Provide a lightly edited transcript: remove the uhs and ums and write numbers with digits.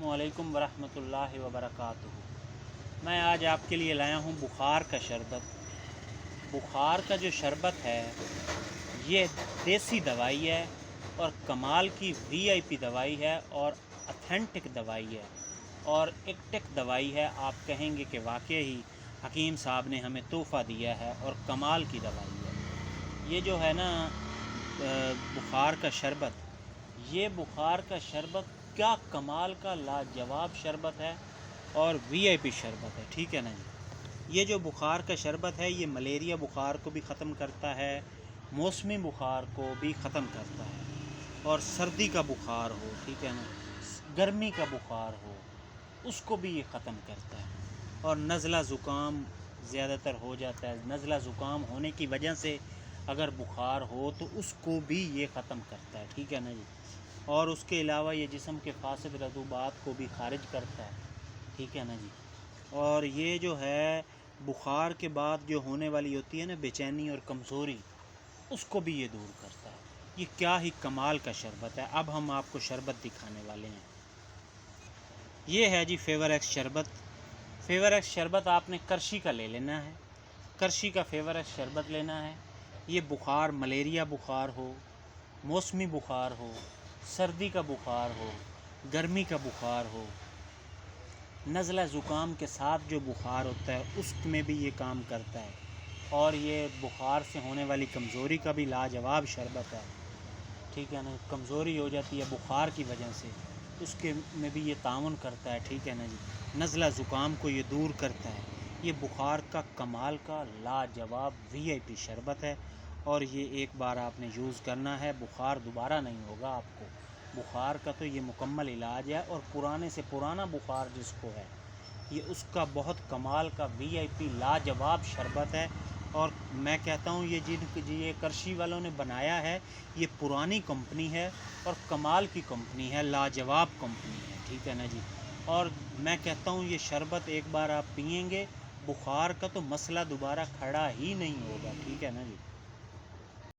السلام علیکم ورحمۃ اللہ وبرکاتہ۔ میں آج آپ کے لیے لایا ہوں بخار کا شربت۔ بخار کا جو شربت ہے یہ دیسی دوائی ہے اور کمال کی وی آئی پی دوائی ہے اور اتھینٹک دوائی ہے اور ایک ٹک دوائی ہے۔ آپ کہیں گے کہ واقعی حکیم صاحب نے ہمیں تحفہ دیا ہے اور کمال کی دوائی ہے۔ یہ جو ہے نا بخار کا شربت، یہ بخار کا شربت کیا کمال کا لاجواب شربت ہے اور وی آئی پی شربت ہے، ٹھیک ہے نا جی۔ یہ جو بخار کا شربت ہے یہ ملیریا بخار کو بھی ختم کرتا ہے، موسمی بخار کو بھی ختم کرتا ہے، اور سردی کا بخار ہو، ٹھیک ہے نا، گرمی کا بخار ہو، اس کو بھی یہ ختم کرتا ہے۔ اور نزلہ زکام زیادہ تر ہو جاتا ہے، نزلہ زکام ہونے کی وجہ سے اگر بخار ہو تو اس کو بھی یہ ختم کرتا ہے، ٹھیک ہے نا جی۔ اور اس کے علاوہ یہ جسم کے فاسد رطوبات کو بھی خارج کرتا ہے، ٹھیک ہے نا جی۔ اور یہ جو ہے بخار کے بعد جو ہونے والی ہوتی ہے نا بے چینی اور کمزوری، اس کو بھی یہ دور کرتا ہے۔ یہ کیا ہی کمال کا شربت ہے۔ اب ہم آپ کو شربت دکھانے والے ہیں۔ یہ ہے جی فیور ایکس شربت۔ فیور ایکس شربت آپ نے کرشی کا لے لینا ہے، کرشی کا فیور ایکس شربت لینا ہے۔ یہ بخار، ملیریا بخار ہو، موسمی بخار ہو، سردی کا بخار ہو، گرمی کا بخار ہو، نزلہ زکام کے ساتھ جو بخار ہوتا ہے اس میں بھی یہ کام کرتا ہے۔ اور یہ بخار سے ہونے والی کمزوری کا بھی لاجواب شربت ہے، ٹھیک ہے نا۔ کمزوری ہو جاتی ہے بخار کی وجہ سے، اس کے میں بھی یہ تعاون کرتا ہے، ٹھیک ہے نا جی۔ نزلہ زکام کو یہ دور کرتا ہے۔ یہ بخار کا کمال کا لاجواب وی آئی پی شربت ہے، اور یہ ایک بار آپ نے یوز کرنا ہے، بخار دوبارہ نہیں ہوگا آپ کو۔ بخار کا تو یہ مکمل علاج ہے، اور پرانے سے پرانا بخار جس کو ہے یہ اس کا بہت کمال کا وی آئی پی لاجواب شربت ہے۔ اور میں کہتا ہوں یہ کرشی والوں نے بنایا ہے، یہ پرانی کمپنی ہے اور کمال کی کمپنی ہے، لاجواب کمپنی ہے، ٹھیک ہے نا جی۔ اور میں کہتا ہوں یہ شربت ایک بار آپ پئیں گے، بخار کا تو مسئلہ دوبارہ کھڑا ہی نہیں ہوگا، ٹھیک ہے نا جی۔